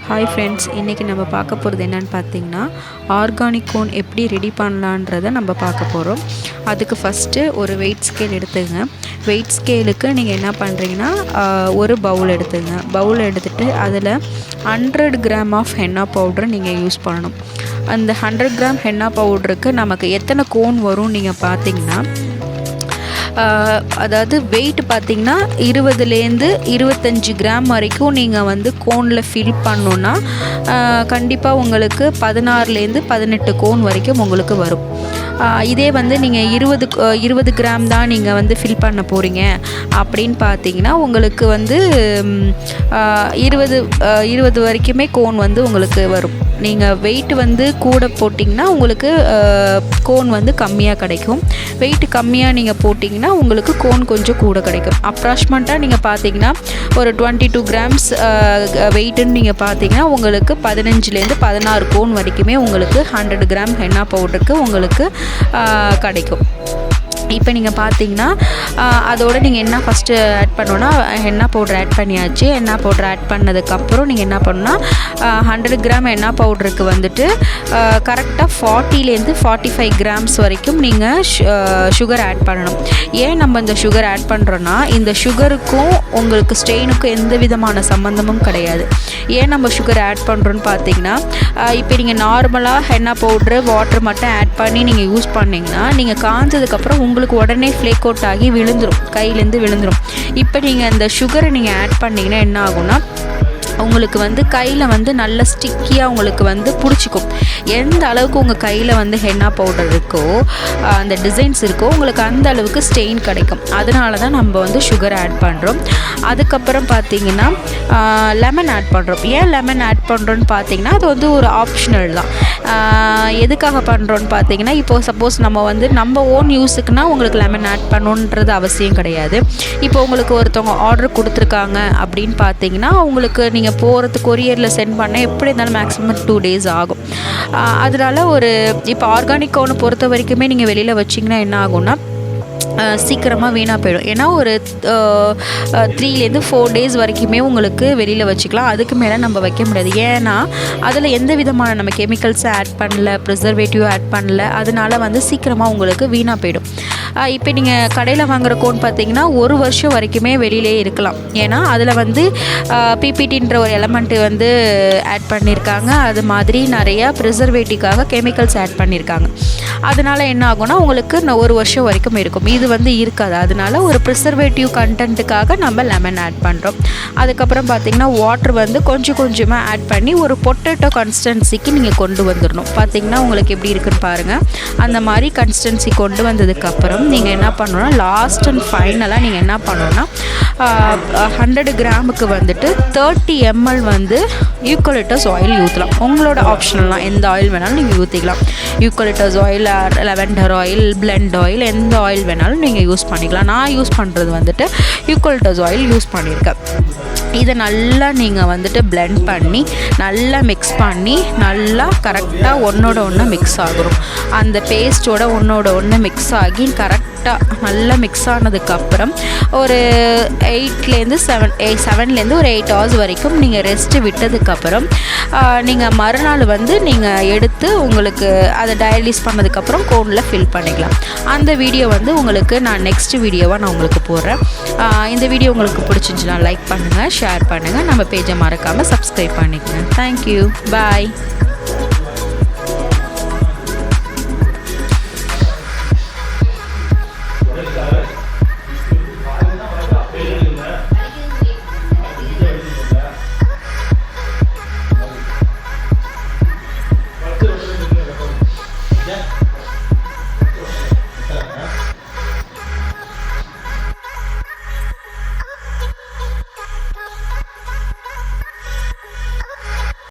Hi friends, இன்றைக்கி நம்ம பார்க்க போகிறது என்னென்னு பார்த்தீங்கன்னா, ஆர்கானிக் கோன் எப்படி ரெடி பண்ணலான்றதை நம்ம பார்க்க போகிறோம். அதுக்கு ஃபஸ்ட்டு ஒரு வெயிட் ஸ்கேல் எடுத்துங்க. வெயிட் ஸ்கேலுக்கு நீங்கள் என்ன பண்ணுறீங்கன்னா, ஒரு பவுல் எடுத்துங்க. பவுல் எடுத்துகிட்டு அதில் 100 கிராம் ஆஃப் ஹென்னா பவுட்ரு நீங்கள் யூஸ் பண்ணணும். அந்த 100 கிராம் ஹென்னா பவுட்ருக்கு நமக்கு எத்தனை கோன் வரும் நீங்கள் பார்த்தீங்கன்னா, அதாவது வெயிட் பார்த்திங்கன்னா 20லேருந்து 25 கிராம் வரைக்கும் நீங்கள் வந்து கோனில் ஃபில் பண்ணோன்னா கண்டிப்பாக உங்களுக்கு 16லேருந்து 18 கோன் வரைக்கும் உங்களுக்கு வரும். இதே வந்து நீங்கள் 20 கிராம் தான் நீங்கள் வந்து ஃபில் பண்ண போகிறீங்க அப்படின்னு பார்த்தீங்கன்னா, உங்களுக்கு வந்து 20 வரைக்குமே கோன் வந்து உங்களுக்கு வரும். நீங்கள் வெயிட் வந்து கூட போட்டிங்கன்னா உங்களுக்கு கோன் வந்து கம்மியாக கிடைக்கும். வெயிட் கம்மியாக நீங்கள் போட்டிங்கன்னா உங்களுக்கு கோன் கொஞ்சம் கூட கிடைக்கும். அப்ராக்சிமேட்டாக நீங்கள் பார்த்தீங்கன்னா ஒரு 22 கிராம்ஸ் வெயிட்டுன்னு நீங்கள் பார்த்தீங்கன்னா உங்களுக்கு 15லேருந்து 16 கோன் வரைக்குமே உங்களுக்கு 100 கிராம் ஹென்னா பவுடருக்கு உங்களுக்கு கிடைக்கும். இப்போ நீங்கள் பார்த்தீங்கன்னா அதோடு நீங்கள் என்ன ஃபஸ்ட்டு ஆட் பண்ணோன்னா, ஹென்னா பவுட்ரு ஆட் பண்ணியாச்சு. ஹென்னா பவுட்ரு ஆட் பண்ணதுக்கப்புறம் நீங்கள் என்ன பண்ணணுன்னா, 100 கிராம் ஹென்னா பவுட்ருக்கு வந்துட்டு கரெக்டாக 40லேருந்து 45 கிராம்ஸ் வரைக்கும் நீங்கள் சுகர் ஆட் பண்ணணும். ஏன் நம்ம இந்த சுகர் ஆட் பண்ணுறோன்னா, இந்த சுகருக்கும் உங்களுக்கு ஸ்ட்ரெயினுக்கும் எந்த விதமான சம்மந்தமும் கிடையாது. ஏன் நம்ம சுகர் ஆட் பண்ணுறோன்னு பார்த்தீங்கன்னா, இப்போ நீங்கள் நார்மலாக ஹென்னா பவுட்ரு வாட்டர் மட்டும் ஆட் பண்ணி நீங்கள் யூஸ் பண்ணிங்கன்னா, நீங்கள் காய்ஞ்சதுக்கப்புறம் உங்களுக்கு உடனே ஃப்ளேக் அவுட் ஆகி விழுந்துடும், கையிலேருந்து விழுந்துடும். இப்போ நீங்கள் அந்த சுகரை நீங்கள் ஆட் பண்ணிங்கன்னா என்ன ஆகும்னா, உங்களுக்கு வந்து கையில் வந்து நல்ல ஸ்டிக்கியாக உங்களுக்கு வந்து பிடிச்சிக்கும். எந்த அளவுக்கு உங்கள் கையில் வந்து ஹென்னா பவுடர் இருக்கோ, அந்த டிசைன்ஸ் இருக்கோ, உங்களுக்கு அந்த அளவுக்கு ஸ்டெயின் கிடைக்கும். அதனால தான் நம்ம வந்து சுகர் ஆட் பண்ணுறோம். அதுக்கப்புறம் பார்த்திங்கன்னா லெமன் ஆட் பண்ணுறோம். ஏன் லெமன் ஆட் பண்ணுறோன்னு பார்த்தீங்கன்னா, அது வந்து ஒரு ஆப்ஷனல் தான். எதுக்காக பண்ணுறோன்னு பார்த்தீங்கன்னா, இப்போது சப்போஸ் நம்ம வந்து நம்ம ஓன் யூஸுக்குன்னா உங்களுக்கு லெமன் ஆட் பண்ணணுன்றது அவசியம் கிடையாது. இப்போ உங்களுக்கு ஒருத்தவங்க ஆர்டர் கொடுத்துருக்காங்க அப்படின்னு பார்த்தீங்கன்னா, உங்களுக்கு நீங்கள் போகிறது கொரியரில் சென்ட் பண்ண எப்படி இருந்தாலும் மேக்ஸிமம் 2 days ஆகும். அதனால இப்போ ஆர்கானிக் கோனை பொறுத்த வரைக்குமே நீங்கள் வெளியில் வச்சிங்கன்னா என்ன ஆகும்னா, சீக்கிரமாக வீணாக போயிடும். ஏன்னா ஒரு 3லேருந்து 4 days வரைக்குமே உங்களுக்கு வெளியில் வச்சுக்கலாம். அதுக்கு மேலே நம்ம வைக்க முடியாது. ஏன்னா அதில் எந்த விதமான நம்ம கெமிக்கல்ஸை ஆட் பண்ணல, ப்ரிசர்வேட்டிவ் ஆட் பண்ணல. அதனால வந்து சீக்கிரமாக உங்களுக்கு வீணாக போயிடும். இப்போ நீங்கள் கடையில் வாங்குகிற கோன் பார்த்தீங்கன்னா 1 வருஷம் வரைக்குமே வெளியிலே இருக்கலாம். ஏன்னா அதில் வந்து பிபிடின்ற ஒரு எலமெண்ட்டு வந்து ஆட் பண்ணியிருக்காங்க. அது மாதிரி நிறையா ப்ரிசர்வேட்டிவ்காக கெமிக்கல்ஸ் ஆட் பண்ணியிருக்காங்க. அதனால் என்ன ஆகும்னா, உங்களுக்கு 1 வருஷம் வரைக்கும் இருக்கும். இது வந்து இருக்காது. அதனால ஒரு ப்ரிசர்வேட்டிவ் கண்டென்ட்டுக்காக நம்ம லெமன் ஆட் பண்ணுறோம். அதுக்கப்புறம் பார்த்திங்கன்னா வாட்டர் வந்து கொஞ்சம் கொஞ்சமாக ஆட் பண்ணி ஒரு பொட்டேட்டோ கன்சிஸ்டன்சிக்கு நீங்கள் கொண்டு வந்துடணும். பார்த்திங்கன்னா உங்களுக்கு எப்படி இருக்குன்னு பாருங்கள். அந்த மாதிரி கன்சிஸ்டன்சி கொண்டு வந்ததுக்கப்புறம் நீங்கள் என்ன பண்ணணும்னா, லாஸ்ட் அண்ட் ஃபைனலாக நீங்கள் என்ன பண்ணணும்னா, 100 கிராமுக்கு வந்துட்டு 30 ml வந்து யூக்கலிப்டஸ் ஆயில் ஊற்றலாம். உங்களோட ஆப்ஷனல்லாம் எந்த ஆயில் வேணாலும் நீங்கள் ஊற்றிக்கலாம். Eucalyptus oil, lavender oil, blend oil, எந்த ஆயில் வேணாலும் நீங்கள் யூஸ் பண்ணிக்கலாம். நான் யூஸ் பண்ணுறது வந்துட்டு யூக்கலிப்டஸ் ஆயில் யூஸ் பண்ணியிருக்கேன். இதை நல்லா நீங்கள் வந்துட்டு பிளெண்ட் பண்ணி நல்லா மிக்ஸ் பண்ணி நல்லா கரெக்டாக ஒன்றோட ஒன்று மிக்ஸ் ஆகும். அந்த பேஸ்ட்டோட ஒன்றோட ஒன்று மிக்ஸ் ஆகி கரெக்டாக நல்லா மிக்ஸ் ஆனதுக்கப்புறம் ஒரு 7லேருந்து ஒரு 8 hours வரைக்கும் நீங்கள் ரெஸ்ட்டு விட்டதுக்கப்புறம் நீங்கள் மறுநாள் வந்து நீங்கள் எடுத்து உங்களுக்கு அதை டயலிஸ் பண்ணதுக்கப்புறம் கோனில் ஃபில் பண்ணிக்கலாம். அந்த வீடியோ வந்து உங்களுக்கு நான் நெக்ஸ்ட் வீடியோவாக நான் உங்களுக்கு போடுறேன். இந்த வீடியோ உங்களுக்கு பிடிச்சிருந்துச்சுன்னா லைக் பண்ணுங்கள், ஷேர் பண்ணுங்கள், நம்ம பேஜை மறக்காமல் சப்ஸ்கிரைப் பண்ணிக்கங்க. தேங்க்யூ, பாய்.